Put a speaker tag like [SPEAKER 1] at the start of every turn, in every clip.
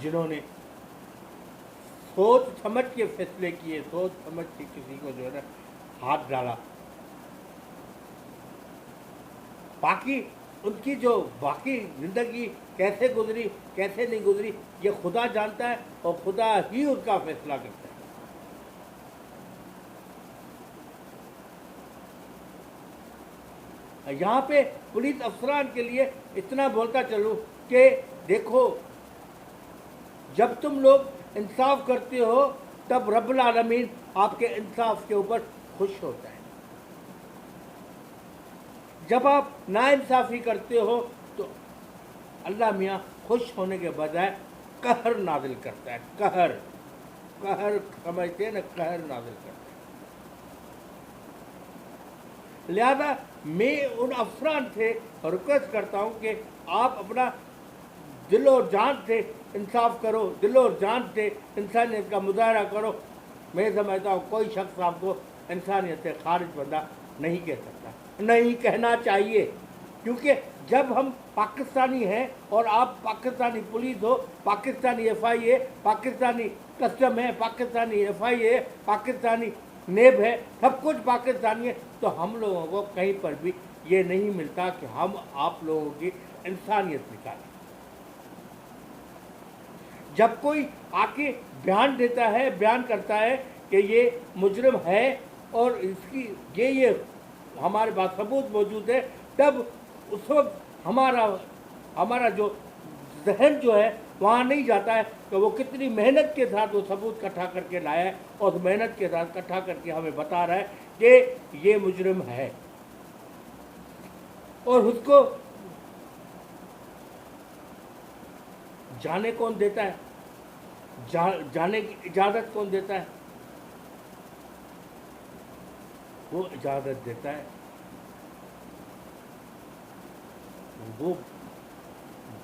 [SPEAKER 1] جنہوں نے سوچ سمجھ کے فیصلے کیے، سوچ سمجھ کے کسی کو جو ہے نا ہاتھ ڈالا. باقی ان کی جو باقی زندگی کیسے گزری کیسے نہیں گزری یہ خدا جانتا ہے، اور خدا ہی ان کا فیصلہ کرتا ہے. یہاں پہ پولیس افسران کے لیے اتنا بولتا چلوں کہ دیکھو، جب تم لوگ انصاف کرتے ہو تب رب العالمین آپ کے انصاف کے اوپر خوش ہوتا ہے. جب آپ ناانصافی کرتے ہو تو اللہ میاں خوش ہونے کے بجائے قہر نازل کرتا ہے. قہر سمجھتے ہیں نا، قہر نازل کرتا ہے. لہذا میں ان افسران سے ریکویسٹ کرتا ہوں کہ آپ اپنا دل اور جان سے انصاف کرو، دل اور جان سے انسانیت کا مظاہرہ کرو. میں سمجھتا ہوں کوئی شخص آپ کو انسانیت سے خارج بندہ نہیں کہہ سکتا، نہیں کہنا چاہیے. کیونکہ جب ہم پاکستانی ہیں اور آپ پاکستانی پولیس ہو، پاکستانی ایف آئی اے، پاکستانی کسٹم ہے، پاکستانی ایف آئی اے، پاکستانی نیب ہے، سب کچھ پاکستانی ہے، تو ہم لوگوں کو کہیں پر بھی یہ نہیں ملتا کہ ہم آپ لوگوں کی انسانیت نکالیں. جب کوئی آ کے بیان دیتا ہے، بیان کرتا ہے کہ یہ مجرم ہے اور اس کی یہ ہمارے پاس ثبوت موجود ہے، تب اس وقت ہمارا جو ذہن جو ہے وہاں نہیں جاتا ہے کہ وہ کتنی محنت کے ساتھ وہ ثبوت اکٹھا کر کے لایا ہے، اور محنت کے ساتھ اکٹھا کر کے ہمیں بتا رہا ہے کہ یہ مجرم ہے. اور اس کو جانے کون دیتا ہے؟ جانے کی اجازت کون دیتا ہے؟ وہ اجازت دیتا ہے وہ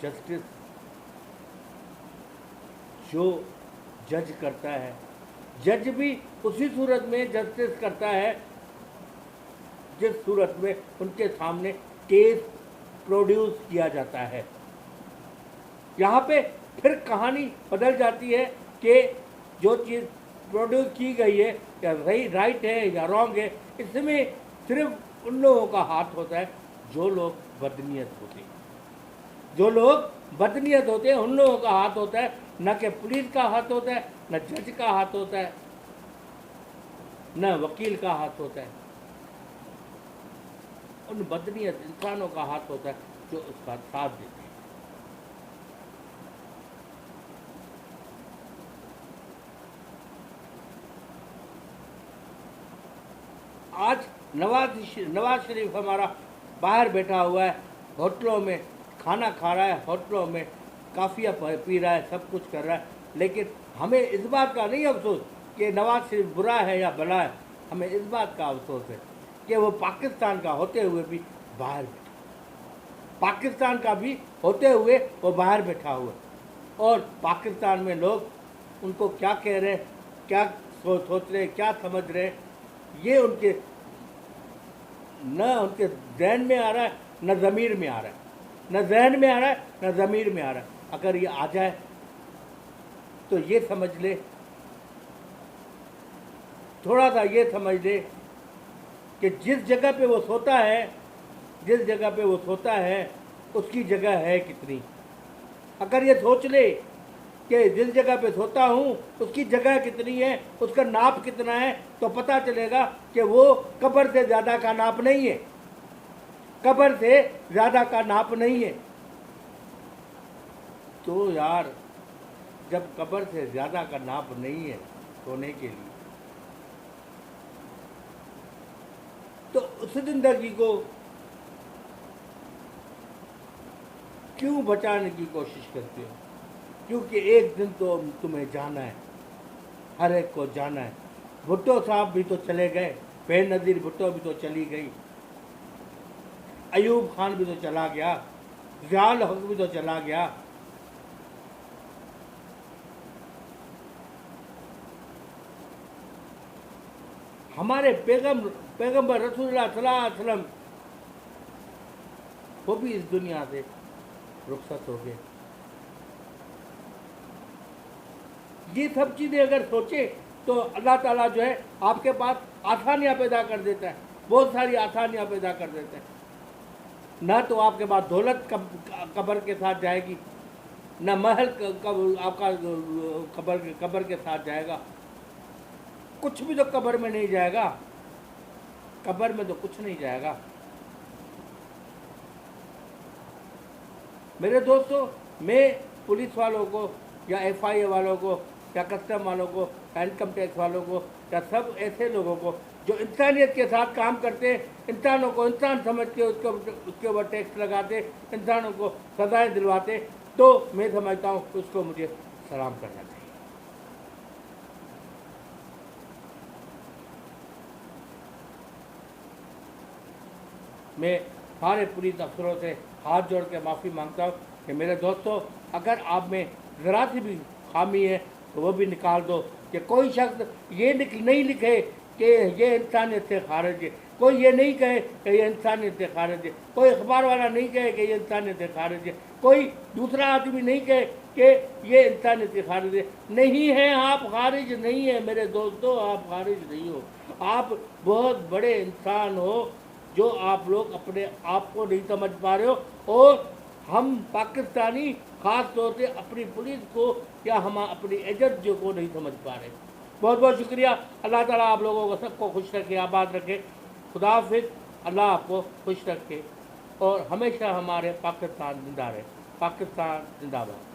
[SPEAKER 1] جسٹس جو جج کرتا ہے. جج بھی اسی صورت میں جسٹس کرتا ہے جس صورت میں ان کے سامنے کیس پروڈیوس کیا جاتا ہے. یہاں پہ پھر کہانی بدل جاتی ہے کہ جو چیز پروڈیوس کی گئی ہے یا رائٹ ہے یا رانگ ہے، اس میں صرف ان لوگوں کا ہاتھ ہوتا ہے جو لوگ بدنیت ہوتے ہیں. جو لوگ بدنیت ہوتے ہیں ان لوگوں کا ہاتھ ہوتا ہے، نہ کہ پولیس کا ہاتھ ہوتا ہے، نہ جج کا ہاتھ ہوتا ہے، نہ وکیل کا ہاتھ ہوتا ہے. ان بدنیت انسانوں کا ہاتھ ہوتا ہے جو اس کا ساتھ دیتے ہیں. آج نواز شریف ہمارا باہر بیٹھا ہوا ہے، ہوٹلوں میں کھانا کھا رہا ہے، ہوٹلوں میں کافیہ پی رہا ہے، سب کچھ کر رہا ہے. لیکن ہمیں اس بات کا نہیں افسوس کہ نواز شریف برا ہے یا بھلا ہے. ہمیں اس بات کا افسوس ہے کہ وہ پاکستان کا ہوتے ہوئے بھی باہر بیٹھا، پاکستان کا بھی ہوتے ہوئے وہ باہر بیٹھا ہوا. اور پاکستان میں لوگ ان کو کیا کہہ رہے ہیں، کیا سوچ رہے ہیں، کیا سمجھ رہے ہیں، یہ ان کے ذہن میں آ رہا ہے، نہ ضمیر میں آ رہا ہے. نہ ذہن میں آ رہا ہے، نہ ضمیر میں آ رہا ہے. اگر یہ آ جائے تو یہ سمجھ لے، تھوڑا سا یہ سمجھ لے کہ جس جگہ پہ وہ سوتا ہے، جس جگہ پہ وہ سوتا ہے اس کی جگہ ہے کتنی. اگر یہ سوچ لے کہ جس جگہ پہ سوتا ہوں اس کی جگہ کتنی ہے، اس کا ناپ کتنا ہے، تو پتہ چلے گا کہ وہ قبر سے زیادہ کا ناپ نہیں ہے، قبر سے زیادہ کا ناپ نہیں ہے. تو یار جب قبر سے زیادہ کا ناپ نہیں ہے سونے کے لیے، تو اس زندگی کو کیوں بچانے کی کوشش کرتے ہو؟ کیونکہ ایک دن تو تمہیں جانا ہے، ہر ایک کو جانا ہے. بھٹو صاحب بھی تو چلے گئے، بے نظیر بھٹو بھی تو چلی گئی، ایوب خان بھی تو چلا گیا، ضیاء الحق بھی تو چلا گیا. ہمارے پیغمبر رسول اللہ صلی اللہ علیہ وسلم وہ بھی اس دنیا سے رخصت ہو گئے. یہ سب چیزیں اگر سوچیں تو اللہ تعالیٰ جو ہے آپ کے پاس آسانیاں پیدا کر دیتا ہے، بہت ساری آسانیاں پیدا کر دیتا ہے. نہ تو آپ کے پاس دولت قبر کے ساتھ جائے گی، نہ محل آپ کا قبر کے ساتھ جائے گا. کچھ بھی تو قبر میں نہیں جائے گا، قبر میں تو کچھ نہیں جائے گا. میرے دوستو، میں پولیس والوں کو یا ایف آئی اے والوں کو یا کسٹم والوں کو یا انکم ٹیکس والوں کو یا سب ایسے لوگوں کو جو انسانیت کے ساتھ کام کرتے ہیں، انسانوں کو انسان سمجھ کے اس کے اوپر ٹیکس لگاتے، انسانوں کو سزائیں دلواتے، تو میں سمجھتا ہوں کہ اس کو مجھے سلام کرنا چاہیے. میں سارے پولیس افسروں سے ہاتھ جوڑ کے معافی مانگتا ہوں کہ میرے دوستو، اگر آپ میں ذرا سی بھی خامی ہے تو وہ بھی نکال دو. کہ کوئی شخص یہ نہیں لکھے کہ یہ انسانیت سے خارج ہے، کوئی یہ نہیں کہے کہ یہ انسانیت سے خارج ہے، کوئی اخبار والا نہیں کہے کہ یہ انسانیت سے خارج ہے، کوئی دوسرا آدمی نہیں کہے کہ یہ انسانیت سے خارج ہے. نہیں ہے، آپ خارج نہیں ہیں میرے دوستو، آپ خارج نہیں ہو. آپ بہت بڑے انسان ہو جو آپ لوگ اپنے آپ کو نہیں سمجھ پا رہے ہو، اور ہم پاکستانی خاص طور سے اپنی پولیس کو یا ہم اپنی ایجنسیوں کو نہیں سمجھ پا رہے. بہت بہت شکریہ. اللہ تعالیٰ آپ لوگوں کو سب کو خوش رکھے، آباد رکھے. خدا حافظ. اللہ آپ کو خوش رکھے اور ہمیشہ ہمارے پاکستان زندہ رہے. پاکستان زندہ باد.